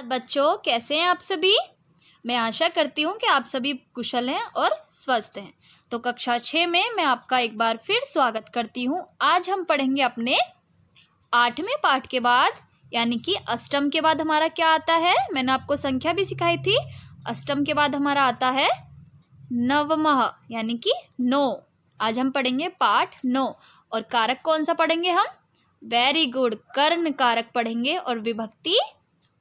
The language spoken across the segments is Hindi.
बच्चों, कैसे हैं आप सभी। मैं आशा करती हूँ कि आप सभी कुशल हैं और स्वस्थ हैं। तो कक्षा 6 में मैं आपका एक बार फिर स्वागत करती हूँ। आज हम पढ़ेंगे अपने 8वें पाठ के बाद, यानी कि अष्टम के बाद हमारा क्या आता है। मैंने आपको संख्या भी सिखाई थी। अष्टम के बाद हमारा आता है नवमः, यानी कि 9। आज हम पढ़ेंगे पाठ 9 और कारक कौन सा पढ़ेंगे हम। वेरी गुड, कर्ण कारक पढ़ेंगे और विभक्ति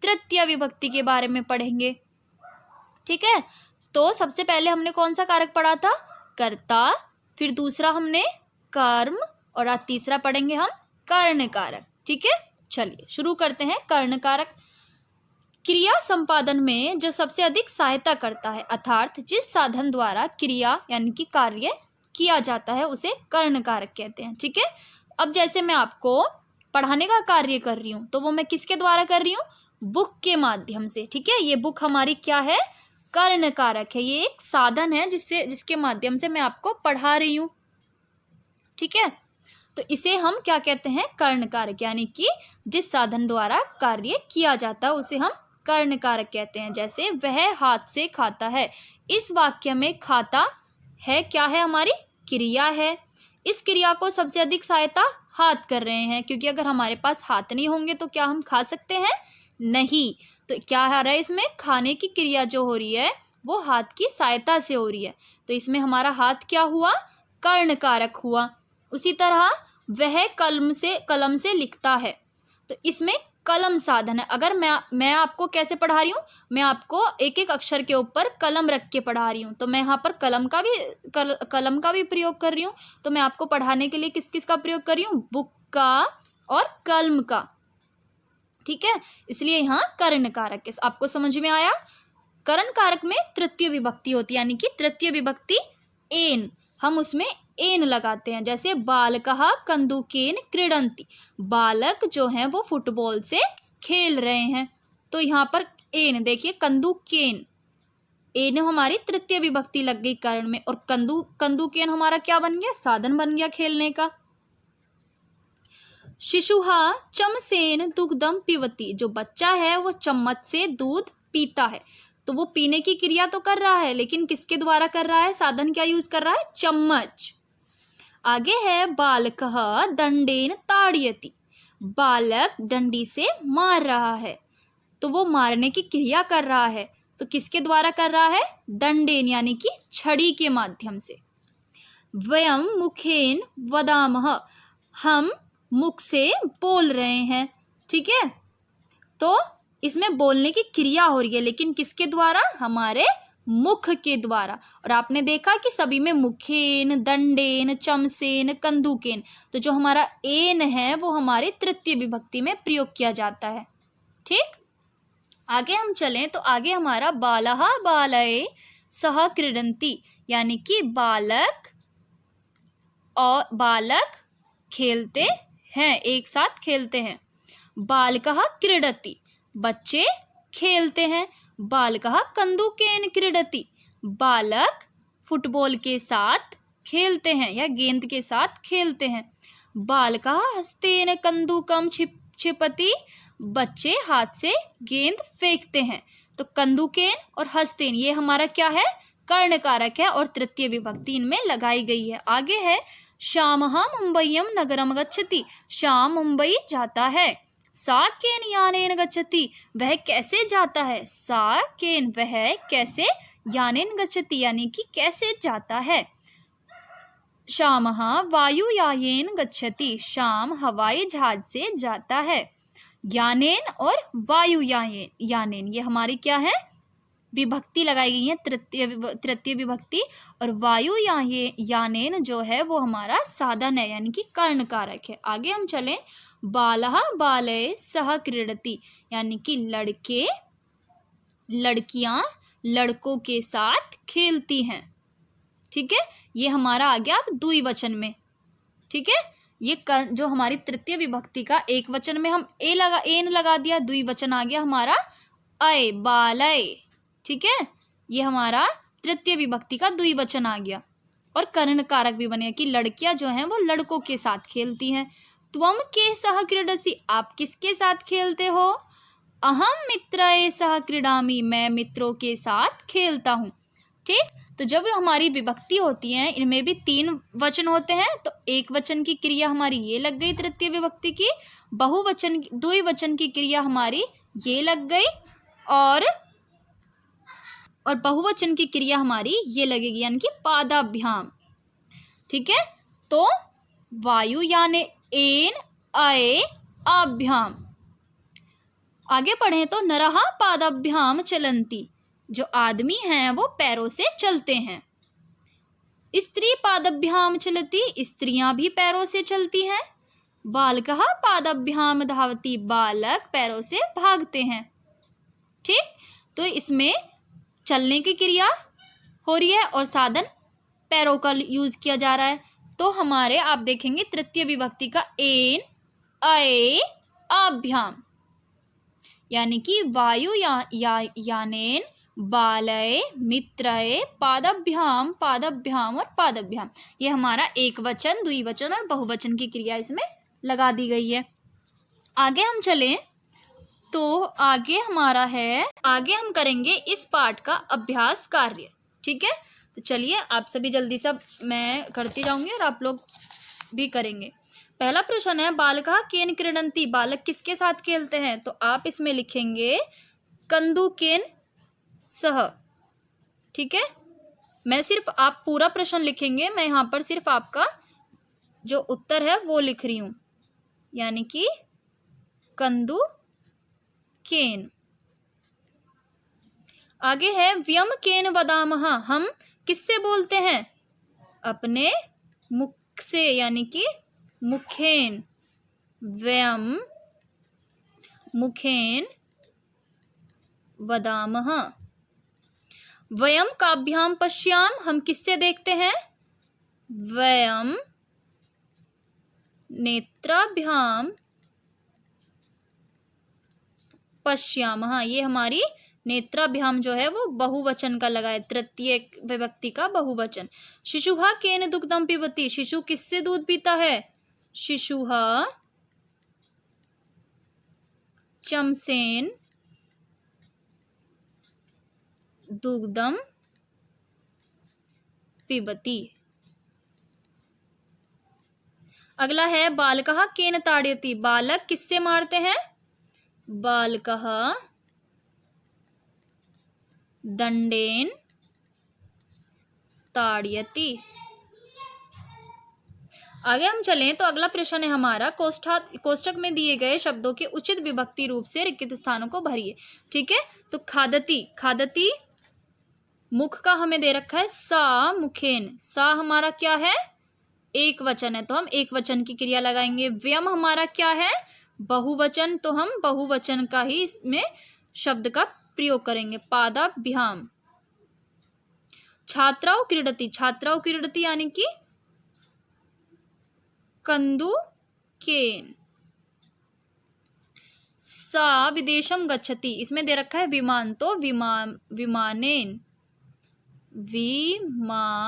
तृतीय विभक्ति के बारे में पढ़ेंगे। ठीक है, तो सबसे पहले हमने कौन सा कारक पढ़ा था, कर्ता। फिर दूसरा हमने कर्म और आज तीसरा पढ़ेंगे हम कर्ण कारक। ठीक है, चलिए शुरू करते हैं। कर्ण कारक क्रिया संपादन में जो सबसे अधिक सहायता करता है, अर्थात जिस साधन द्वारा क्रिया यानी कि कार्य किया जाता है, उसे कर्ण कारक कहते हैं। ठीक है, अब जैसे मैं आपको पढ़ाने का कार्य कर रही हूँ तो वो मैं किसके द्वारा कर रही हूँ, बुक के माध्यम से। ठीक है, ये बुक हमारी क्या है, कर्ण कारक है। ये एक साधन है जिसके माध्यम से मैं आपको पढ़ा रही हूँ। ठीक है, तो इसे हम क्या कहते हैं, कर्ण कारक, यानी कि जिस साधन द्वारा कार्य किया जाता है उसे हम कर्ण कारक कहते हैं। जैसे वह हाथ से खाता है, इस वाक्य में खाता है क्या है, हमारी क्रिया है। इस क्रिया को सबसे अधिक सहायता हाथ कर रहे हैं, क्योंकि अगर हमारे पास हाथ नहीं होंगे तो क्या हम खा सकते हैं, नहीं। तो क्या आ रहा है इसमें, खाने की क्रिया जो हो रही है वो हाथ की सहायता से हो रही है, तो इसमें हमारा हाथ क्या हुआ, कर्ण कारक हुआ। उसी तरह वह कलम से लिखता है, तो इसमें कलम साधन है। अगर मैं आपको कैसे पढ़ा रही हूँ, मैं आपको एक एक अक्षर के ऊपर कलम रख के पढ़ा रही हूँ, तो मैं यहाँ पर कलम का भी प्रयोग कर रही हूँ। तो मैं आपको पढ़ाने के लिए किस किस का प्रयोग कर रही हूँ, बुक का और कलम का। ठीक है, इसलिए यहाँ कर्ण कारक है। आपको समझ में आया। कर्ण कारक में तृतीय विभक्ति होती है, यानी कि तृतीय विभक्ति एन, हम उसमें एन लगाते हैं। जैसे बालकः कन्दुकेन क्रीडन्ति, बालक जो हैं वो फुटबॉल से खेल रहे हैं, तो यहाँ पर एन देखिए, कन्दुकेन, एन हमारी तृतीय विभक्ति लग गई कर्ण में, और कन्दुकेन हमारा क्या बन गया, साधन बन गया खेलने का। शिशुहा चमसेन दुग्धम पिबति, जो बच्चा है वो चम्मच से दूध पीता है, तो वो पीने की क्रिया तो कर रहा है, लेकिन किसके द्वारा कर रहा है, साधन क्या यूज कर रहा है, चम्मच। आगे है बालकः दंडेन ताड़यति, बालक डंडी से मार रहा है, तो वो मारने की क्रिया कर रहा है, तो किसके द्वारा कर रहा है, दंडेन यानी कि छड़ी के माध्यम से। वयम मुखेन वदामः, हम मुख से बोल रहे हैं। ठीक है, तो इसमें बोलने की क्रिया हो रही है, लेकिन किसके द्वारा, हमारे मुख के द्वारा। और आपने देखा कि सभी में मुखेन, दंडेन, चमसेन, कन्दुकेन, तो जो हमारा एन है वो हमारे तृतीय विभक्ति में प्रयोग किया जाता है। ठीक, आगे हम चलें तो आगे हमारा बालः बालये सह क्रीडन्ति, यानी कि बालक खेलते हैं, एक साथ खेलते हैं। बालकः क्रीडति, बच्चे खेलते हैं। बालकः कन्दुकेन क्रीडति, बालक फुटबॉल के साथ खेलते हैं या गेंद के साथ खेलते हैं। बालकः हस्तेन कन्दुकं क्षिपति, बच्चे हाथ से गेंद फेंकते हैं। तो कन्दुकेन और हस्तेन ये हमारा क्या है, कर्ण कारक है और तृतीय विभक्ति इनमें लगाई गई है। आगे है श्यामः मुंबईयं नगरम गच्छति, श्याम मुंबई जाता है। सा केन यानेन गच्छति, वह कैसे जाता है, सा केन वह कैसे, यानेन गच्छति यानी कि कैसे जाता है। श्यामः वायुयानेन गच्छति, श्याम हवाई जहाज से जाता है। यानेन और वायुयानेन ये हमारी क्या है, विभक्ति लगाई गई है, तृतीय विभक्ति, और वायु यानेन जो है वो हमारा साधन है, यानी कि कर्ण कारक है। आगे हम चलें, बालः बालये सह क्रीडति, यानी कि लड़कियां लड़कों के साथ खेलती हैं। ठीक है, ये हमारा आ गया अब द्विवचन में। ठीक है, ये जो हमारी तृतीय विभक्ति का एक वचन में हम एन लगा दिया, द्विवचन आ गया हमारा अय, बालय। ठीक है, ये हमारा तृतीय विभक्ति का द्विवचन आ गया, और कर्ण कारक भी बने कि लड़कियां जो हैं वो लड़कों के साथ खेलती हैं। त्वम के सह क्रीडसि, आप किसके साथ खेलते हो, अहम मित्रैः सह क्रीडामि, मैं मित्रों के साथ खेलता हूँ। ठीक, तो जब हमारी विभक्ति होती है, इनमें भी 3 वचन होते हैं, तो एक वचन की क्रिया हमारी ये लग गई तृतीय विभक्ति की, बहुवचन द्विवचन की क्रिया हमारी ये लग गई, और बहुवचन की क्रिया हमारी ये लगेगी, यानी कि पादाभ्याम। ठीक है, तो वायुयाने एन अये आभ्याम। आगे पढ़ें तो नरः पादाभ्याम चलन्ति, जो आदमी हैं वो पैरों से चलते हैं। स्त्री पादाभ्याम चलति, स्त्रियां भी पैरों से चलती हैं। बालकः पादाभ्याम धावति, बालक पैरों से भागते हैं। ठीक, तो इसमें चलने की क्रिया हो रही है और साधन पैरों का यूज किया जा रहा है। तो हमारे आप देखेंगे तृतीय विभक्ति का एन अये आभ्याम, यानी कि वायु यानेन बालय मित्रय पादाभ्याम, पादाभ्याम और पादाभ्याम, ये हमारा एक वचन द्विवचन और बहुवचन की क्रिया इसमें लगा दी गई है। आगे हम चलें तो आगे हमारा है, आगे हम करेंगे इस पाठ का अभ्यास कार्य। ठीक है, तो चलिए आप सभी जल्दी सब मैं करती जाऊंगी और आप लोग भी करेंगे। पहला प्रश्न है बालकः केन क्रीडन्ति, बालक किसके साथ खेलते हैं? तो आप इसमें लिखेंगे कंदुकेन सह। ठीक है, मैं सिर्फ, आप पूरा प्रश्न लिखेंगे, मैं यहाँ पर सिर्फ आपका जो उत्तर है वो लिख रही हूँ, यानी कि कंदुकेन। आगे है व्यम केन वदामः, हम किससे बोलते हैं? अपने मुख से, यानी कि मुखेन। व्यम मुखेन वदामः। वयम काभ्याम पश्याम, हम किससे देखते हैं? वयम नेत्राभ्याम पश्यामः, ये हमारी नेत्राभ्याम जो है वो बहुवचन का लगा है, तृतीय विभक्ति का बहुवचन। शिशुः केन दुग्धम पिबति, शिशु किससे दूध पीता है? शिशुः चमसेन दुग्धम पिबति। अगला है बालकः केन ताड़यति, बालक किससे मारते हैं? बालकः दंडेन ताड़यति। आगे हम चलें तो अगला प्रश्न है हमारा कोष्ठक में दिए गए शब्दों के उचित विभक्ति रूप से रिक्त स्थानों को भरिए। ठीक है, तो खादति, खादति मुख का हमें दे रखा है सा मुखेन, सा हमारा क्या है? एक वचन है, तो हम एक वचन की क्रिया लगाएंगे। व्यम हमारा क्या है? बहुवचन, तो हम बहुवचन का ही इसमें शब्द का प्रयोग करेंगे, पादाभ्याम। छात्राओ क्रीडति, छात्राओ क्रीडति यानी कि कंदुकेन। सा विदेशम गच्छति, इसमें दे रखा है विमान, तो विमानेन, विमानेन।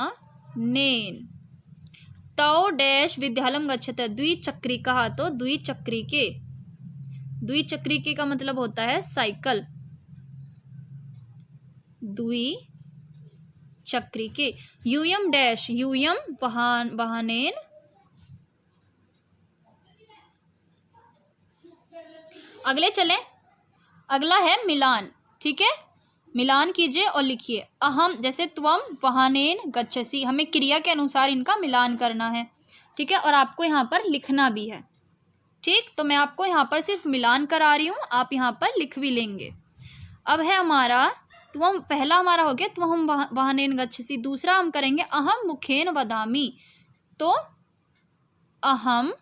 तौ डैश विद्यालयम गच्छति, द्विचक्रिकः, तो द्विचक्रिके, द्विचक्रिके का मतलब होता है साइकिल, द्विचक्रिके। यूयम डैश, यूयम वाहनेन। अगले चलें, अगला है मिलान। ठीक है, मिलान कीजिए और लिखिए अहम, जैसे त्वम वाहनेन गच्छसि, हमें क्रिया के अनुसार इनका मिलान करना है। ठीक है, और आपको यहाँ पर लिखना भी है। ठीक, तो मैं आपको यहाँ पर सिर्फ मिलान करा रही हूँ, आप यहाँ पर लिख भी लेंगे। अब है हमारा त्वम, पहला हमारा हो गया त्वम वाहनेन गच्छसि, दूसरा हम करेंगे अहम मुखेन वदामि, तो अहम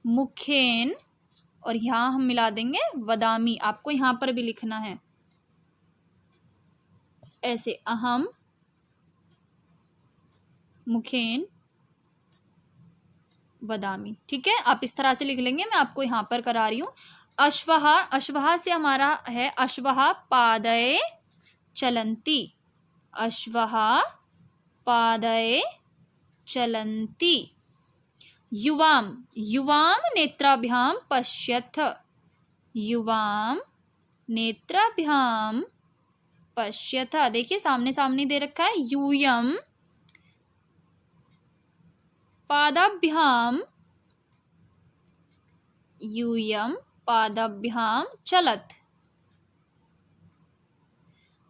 मुखेन, और यहाँ हम मिला देंगे वदामि, आपको यहाँ पर भी लिखना है ऐसे, अहम मुखेन वदामि। ठीक है, आप इस तरह से लिख लेंगे, मैं आपको यहाँ पर करा रही हूँ। अश्वः, अश्वः से हमारा है अश्वः पादये चलन्ति, अश्वः पादये चलन्ति। युवाम, युवाम नेत्राभ्याम पश्यथ, युवाम नेत्राभ्याम पश्यथ, देखिए सामने सामने दे रखा है। यूयम पादाभ्याम, यूयम पादाभ्याम चलत।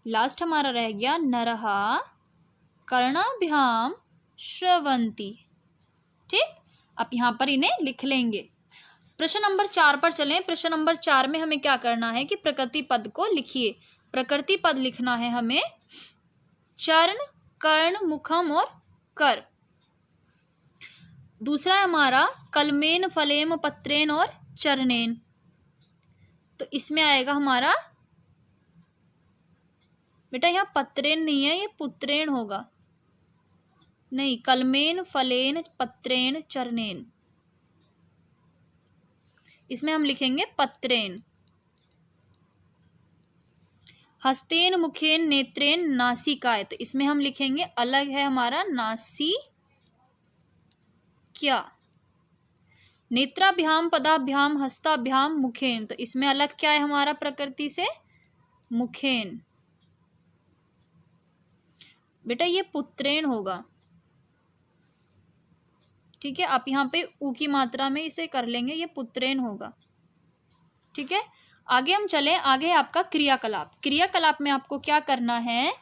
लास्ट हमारा रह गया नरः कर्णाभ्याम श्रवन्ति। ठीक, अब यहाँ पर इन्हें लिख लेंगे। प्रश्न नंबर 4 पर चलें। प्रश्न नंबर 4 में हमें क्या करना है कि प्रकृति पद को लिखिए। प्रकृति पद लिखना है हमें चरण, कर्ण, मुखम और कर। दूसरा है हमारा कलमेन, फलेम, पत्रेन और चरणेन। तो इसमें आएगा हमारा बेटा, यहाँ पत्रेन नहीं है, ये पुत्रेन होगा। नहीं, कलमेन, फलेन, पत्रेन, चरणेन, इसमें हम लिखेंगे पत्रेन। हस्तेन, मुखेन, नेत्रेन, नासिकाय, तो इसमें हम लिखेंगे अलग है हमारा नासिक्या। नेत्राभ्याम पदाभ्याम हस्ताभ्याम मुखेन, तो इसमें अलग क्या है हमारा प्रकृति से, मुखेन। बेटा ये पुत्रेन होगा। ठीक है, आप यहाँ पे ऊ की मात्रा में इसे कर लेंगे, ये पुत्रेन होगा। ठीक है, आगे हम चले। आगे आपका क्रियाकलाप। क्रियाकलाप में आपको क्या करना है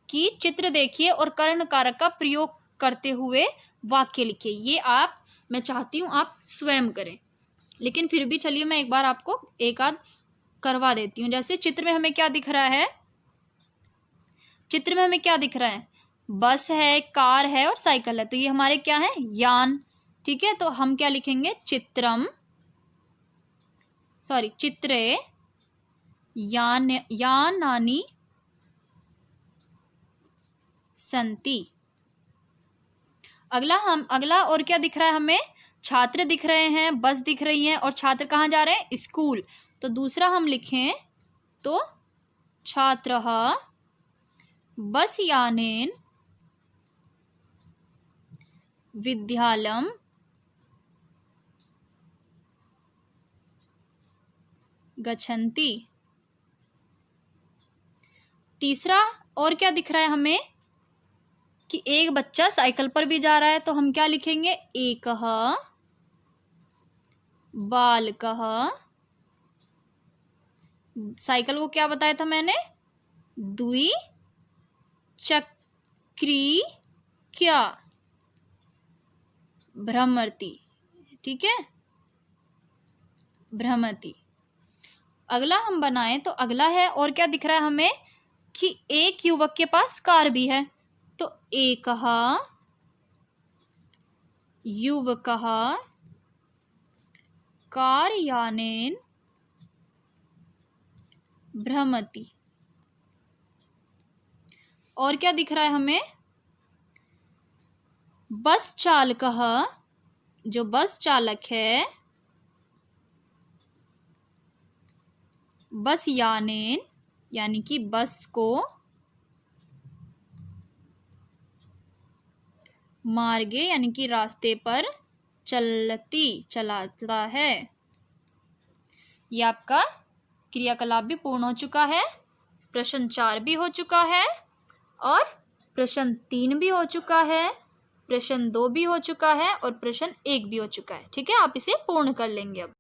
कि चित्र देखिए और कर्ण कारक का प्रयोग करते हुए वाक्य लिखिए। ये मैं चाहती हूँ आप स्वयं करें, लेकिन फिर भी चलिए मैं एक बार आपको एक आध करवा देती हूँ। जैसे चित्र में हमें क्या दिख रहा है, चित्र में हमें क्या दिख रहा है, बस है, कार है और साइकिल है। तो ये हमारे क्या है, यान। ठीक है, तो हम क्या लिखेंगे, चित्रे यानानि संति। अगला और क्या दिख रहा है हमें, छात्र दिख रहे हैं, बस दिख रही हैं और छात्र कहाँ जा रहे हैं, स्कूल। तो दूसरा हम लिखें तो छात्रः बस यानेन विद्यालयं गच्छन्ति। तीसरा और क्या दिख रहा है हमें कि एक बच्चा साइकिल पर भी जा रहा है, तो हम क्या लिखेंगे, एकः बालकः, साइकिल को क्या बताया था मैंने, द्विचक्रिका भ्रमति। ठीक है, भ्रमति। अगला हम बनाएं तो अगला है और क्या दिख रहा है हमें कि एक युवक के पास कार भी है, तो एकः युवकः कारयानेन भ्रमति। और क्या दिख रहा है हमें, बस चालकः, जो बस चालक है, बस यानेन यानी कि बस को मार्गे यानी कि रास्ते पर चलाता है। ये आपका क्रियाकलाप भी पूर्ण हो चुका है। प्रश्न 4 भी हो चुका है और प्रश्न 3 भी हो चुका है, प्रश्न 2 भी हो चुका है और प्रश्न 1 भी हो चुका है। ठीक है, आप इसे पूर्ण कर लेंगे अब।